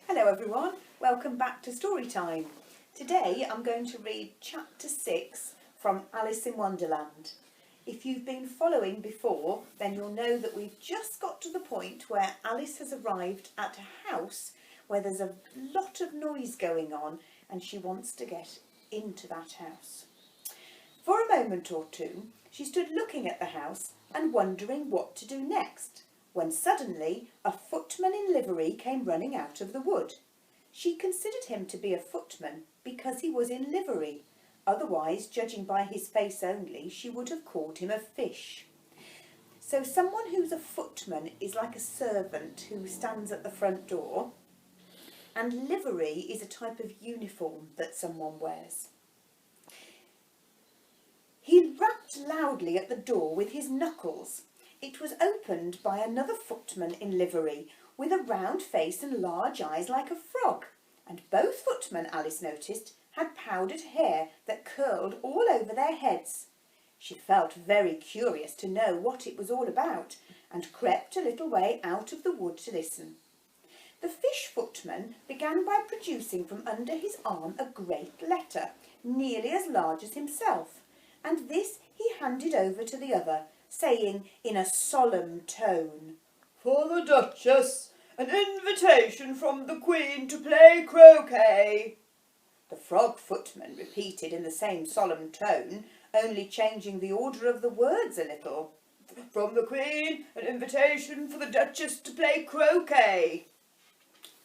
Hello everyone, welcome back to Storytime. Today I'm going to read chapter 6 from Alice in Wonderland. If you've been following before, then you'll know that we've just got to the point where Alice has arrived at a house where there's a lot of noise going on and she wants to get into that house. For a moment or two, she stood looking at the house and wondering what to do next, when suddenly a footman in livery came running out of the wood. She considered him to be a footman because he was in livery. Otherwise, judging by his face only, she would have called him a fish. So someone who's a footman is like a servant who stands at the front door, and livery is a type of uniform that someone wears. He rapped loudly at the door with his knuckles. It was opened by another footman in livery, with a round face and large eyes like a frog, and both footmen, Alice noticed, had powdered hair that curled all over their heads. She felt very curious to know what it was all about, and crept a little way out of the wood to listen. The fish footman began by producing from under his arm a great letter, nearly as large as himself, and this he handed over to the other, saying in a solemn tone, "For the Duchess, an invitation from the Queen to play croquet." The frog footman repeated in the same solemn tone, only changing the order of the words a little. "From the Queen, an invitation for the Duchess to play croquet."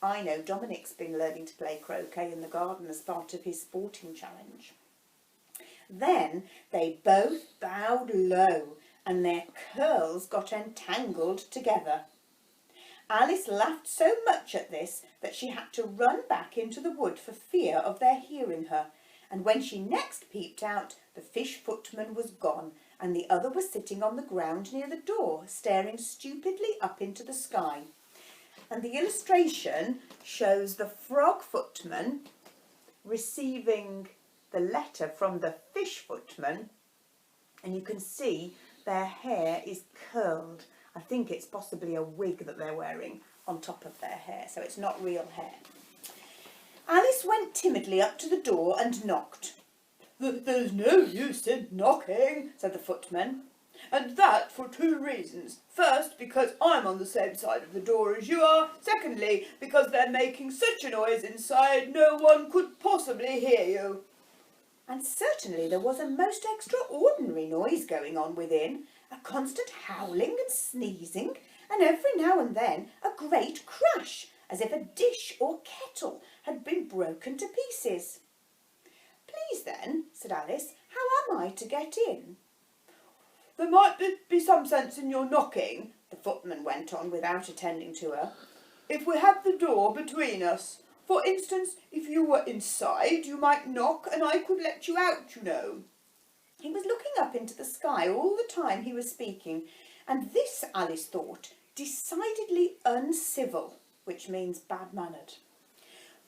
I know Dominic's been learning to play croquet in the garden as part of his sporting challenge. Then they both bowed low, and their curls got entangled together. Alice laughed so much at this that she had to run back into the wood for fear of their hearing her, and when she next peeped out, the fish footman was gone, and the other was sitting on the ground near the door, staring stupidly up into the sky. And the illustration shows the frog footman receiving the letter from the fish footman, and you can see their hair is curled. I think it's possibly a wig that they're wearing on top of their hair, so it's not real hair. Alice went timidly up to the door and knocked. "There's no use in knocking," said the footman, "and that for two reasons. First, because I'm on the same side of the door as you are. Secondly, because they're making such a noise inside no one could possibly hear you." And certainly there was a most extraordinary noise going on within, a constant howling and sneezing, and every now and then a great crash, as if a dish or kettle had been broken to pieces. "Please then," said Alice, "how am I to get in?" "There might be some sense in your knocking," the footman went on without attending to her, "if we had the door between us. For instance, if you were inside, you might knock and I could let you out, you know." He was looking up into the sky all the time he was speaking, and this, Alice thought, decidedly uncivil, which means bad-mannered.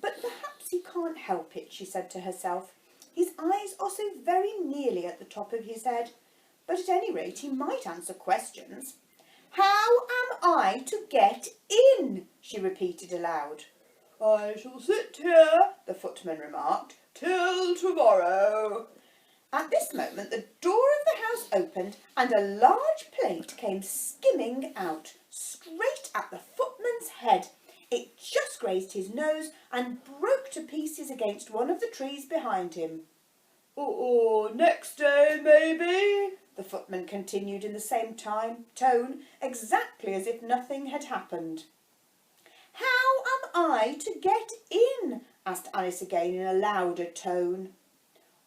"But perhaps he can't help it," she said to herself. "His eyes are so very nearly at the top of his head, but at any rate he might answer questions." "How am I to get in?" she repeated aloud. "I shall sit here," the footman remarked, "till tomorrow." At this moment the door of the house opened and a large plate came skimming out, straight at the footman's head. It just grazed his nose and broke to pieces against one of the trees behind him. "Or next day, maybe," the footman continued in the same tone, exactly as if nothing had happened. "How am I to get in?" asked Alice again in a louder tone.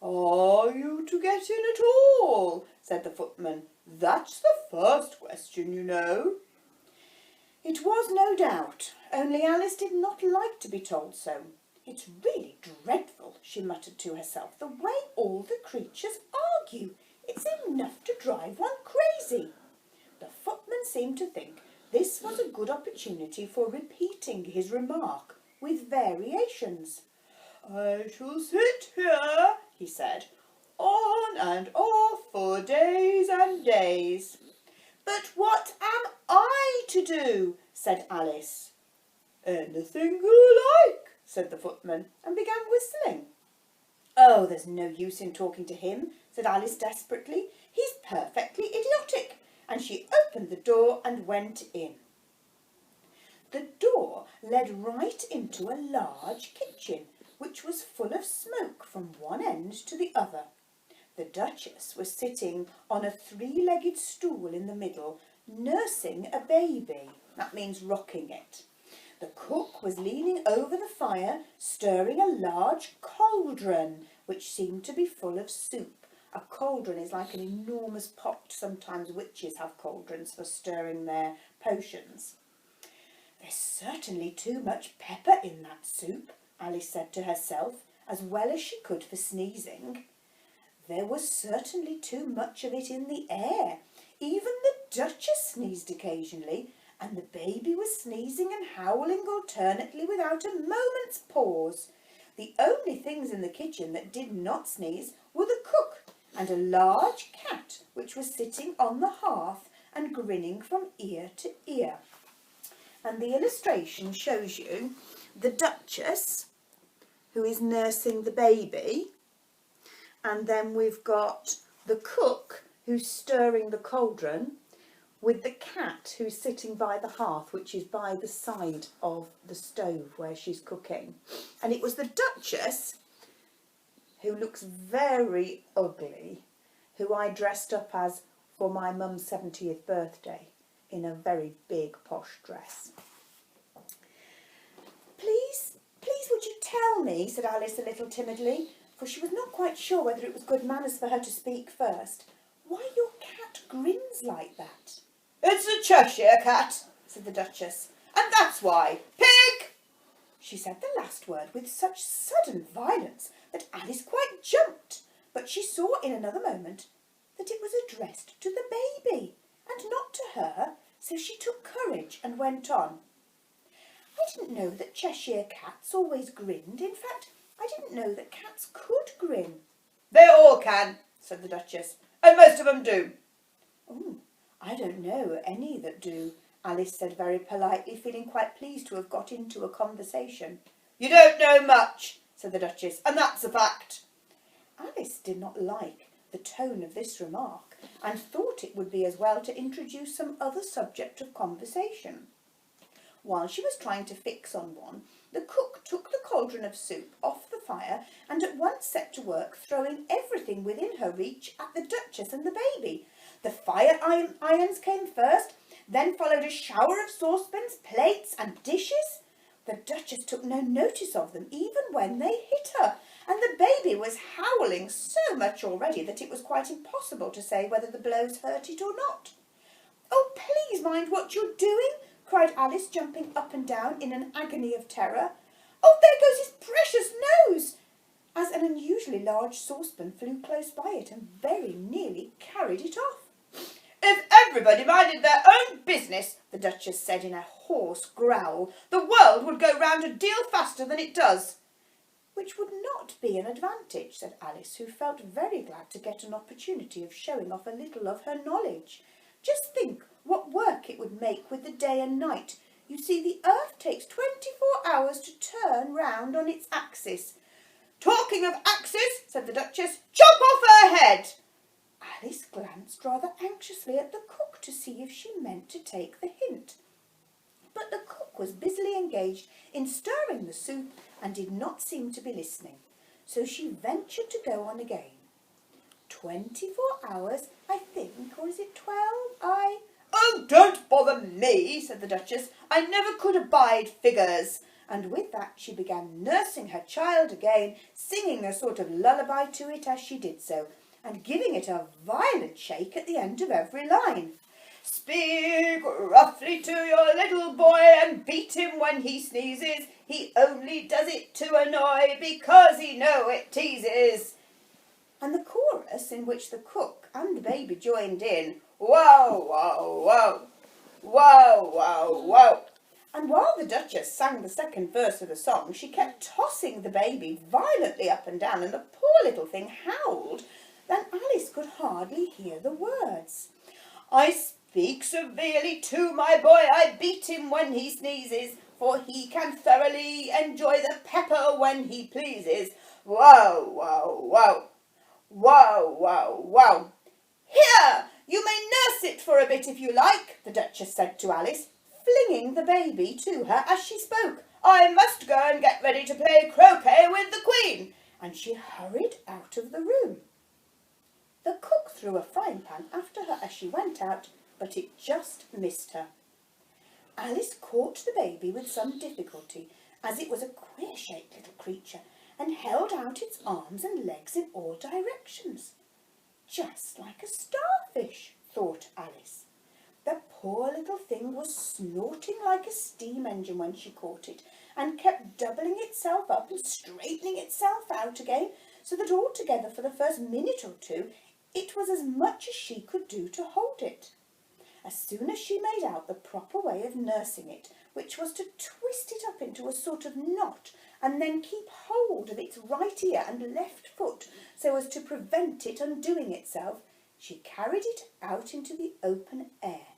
"Are you to get in at all?" said the footman. "That's the first question, you know." It was no doubt, only Alice did not like to be told so. "It's really dreadful," she muttered to herself, "the way all the creatures argue. It's enough to drive one crazy." The footman seemed to think this was a good opportunity for repeating his remark with variations. "I shall sit here," he said, "on and off for days and days." "But what am I to do?" said Alice. "Anything you like," said the footman, and began whistling. "Oh, there's no use in talking to him," said Alice desperately. "He's perfectly idiotic." And she opened the door and went in. The door led right into a large kitchen, which was full of smoke from one end to the other. The Duchess was sitting on a three-legged stool in the middle, nursing a baby. That means rocking it. The cook was leaning over the fire, stirring a large cauldron, which seemed to be full of soup. A cauldron is like an enormous pot. Sometimes witches have cauldrons for stirring their potions. "There's certainly too much pepper in that soup," Alice said to herself, as well as she could for sneezing. There was certainly too much of it in the air. Even the Duchess sneezed occasionally, and the baby was sneezing and howling alternately without a moment's pause. The only things in the kitchen that did not sneeze were the cook and a large cat which was sitting on the hearth and grinning from ear to ear. And the illustration shows you the Duchess, who is nursing the baby, and then we've got the cook who's stirring the cauldron, with the cat who's sitting by the hearth, which is by the side of the stove where she's cooking. And it was the Duchess, who looks very ugly, who I dressed up as for my mum's 70th birthday in a very big posh dress. Please would you tell me," said Alice a little timidly, for she was not quite sure whether it was good manners for her to speak first, "why your cat grins like that?" "It's a Cheshire cat," said the Duchess. "and that's why. Pig!" She said the last word with such sudden violence that Alice quite jumped, but she saw in another moment that it was addressed to the baby and not to her, so she took courage and went on. "I didn't know that Cheshire cats always grinned. In fact, I didn't know that cats could grin." "They all can," said the Duchess, "and most of them do." "Oh, I don't know any that do," Alice said very politely, feeling quite pleased to have got into a conversation. "You don't know much," said the Duchess, "and that's a fact." Alice did not like the tone of this remark and thought it would be as well to introduce some other subject of conversation. While she was trying to fix on one, the cook took the cauldron of soup off the fire and at once set to work throwing everything within her reach at the Duchess and the baby. The fire irons came first, then followed a shower of saucepans, plates and dishes. The Duchess took no notice of them, even when they hit her, and the baby was howling so much already that it was quite impossible to say whether the blows hurt it or not. "Oh, please mind what you're doing," cried Alice, jumping up and down in an agony of terror. "Oh, there goes his precious nose!" as an unusually large saucepan flew close by it and very nearly carried it off. "If everybody minded their own business," the Duchess said in a hoarse growl, "the world would go round a deal faster than it does." "Which would not be an advantage," said Alice, who felt very glad to get an opportunity of showing off a little of her knowledge. "Just think what work it would make with the day and night. You see, the earth takes 24 hours to turn round on its axis." "Talking of axes," said the Duchess, "chop off her head." Alice glanced rather anxiously at the cook to see if she meant to take the hint. But the cook was busily engaged in stirring the soup and did not seem to be listening, so she ventured to go on again. 24 hours, I think, or is it 12? "Oh, don't bother me," said the Duchess. "I never could abide figures." And with that she began nursing her child again, singing a sort of lullaby to it as she did so, and giving it a violent shake at the end of every line. "Speak roughly to your little boy and beat him when he sneezes. He only does it to annoy because he know it teases." And the chorus, in which the cook and the baby joined in, "Wow, wow, wow, wow, wow, wow." And while the Duchess sang the second verse of the song, she kept tossing the baby violently up and down, and the poor little thing howled. Then Alice could hardly hear the words. "I speak severely to my boy, I beat him when he sneezes. for he can thoroughly enjoy the pepper when he pleases. Wow, wow, wow. Wow, wow, wow. Here, you may nurse it for a bit if you like, the Duchess said to Alice, flinging the baby to her as she spoke. I must go and get ready to play croquet with the Queen. And she hurried out of the room. The cook threw a frying pan after her as she went out, but it just missed her. Alice caught the baby with some difficulty, as it was a queer-shaped little creature, and held out its arms and legs in all directions. Just like a starfish, thought Alice. The poor little thing was snorting like a steam engine when she caught it, and kept doubling itself up and straightening itself out again, so that altogether for the first minute or two it was as much as she could do to hold it. As soon as she made out the proper way of nursing it, which was to twist it up into a sort of knot and then keep hold of its right ear and left foot so as to prevent it undoing itself, she carried it out into the open air.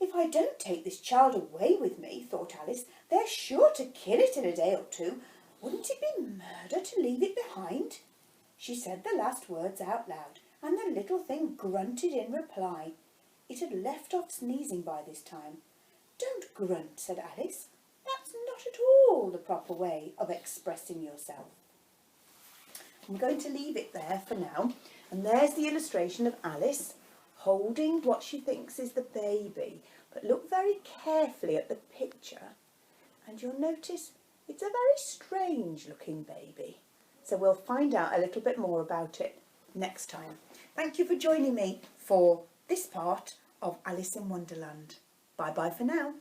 If I don't take this child away with me, thought Alice, they're sure to kill it in a day or two. Wouldn't it be murder to leave it behind? She said the last words out loud, and the little thing grunted in reply. It had left off sneezing by this time. Don't grunt, said Alice. That's not at all the proper way of expressing yourself. I'm going to leave it there for now. And there's the illustration of Alice holding what she thinks is the baby. But look very carefully at the picture and you'll notice it's a very strange looking baby. So we'll find out a little bit more about it next time. Thank you for joining me for this part of Alice in Wonderland. Bye bye for now.